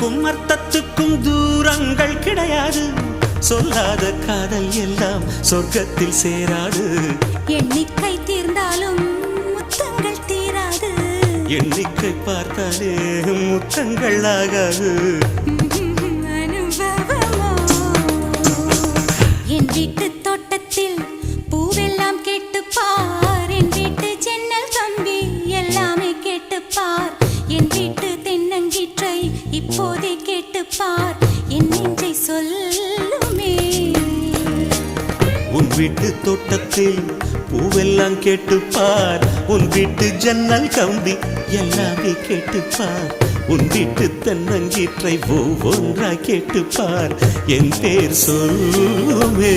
சொல்லுக்கும் அர்த்தத்துக்கும் தூரங்கள் கிடையாது. சொல்லாத காதல் எல்லாம் சொர்க்கத்தில் சேராது. எண்ணிக்கை தீர்ந்தாலும் முத்தங்கள் தீராது. எண்ணிக்கை பார்த்தாலே முத்தங்கள் ஆகாது. என் வீட்டு தோட்டத்தில் பூவெல்லாம் கேட்டுப்பார். என் வீட்டு ஜன்னல் கம்பி எல்லாமே கேட்டுப்பார். என் வீட்டு தென்னங்கீற்றை இப்போதே கேட்டுப்பார். என் நெஞ்சை சொல்லுமே. உன் வீட்டு தோட்டத்தில் பூவெல்லாம் கேட்டுப்பார். உன் வீட்டு ஜன்னல் கம்பி எல்லாமே கேட்டுப்பார். உன் வீட்டு தென்னங்கீற்றை ஒவ்வொன்றா கேட்டுப்பார். என் பேர் சொல்லுமே.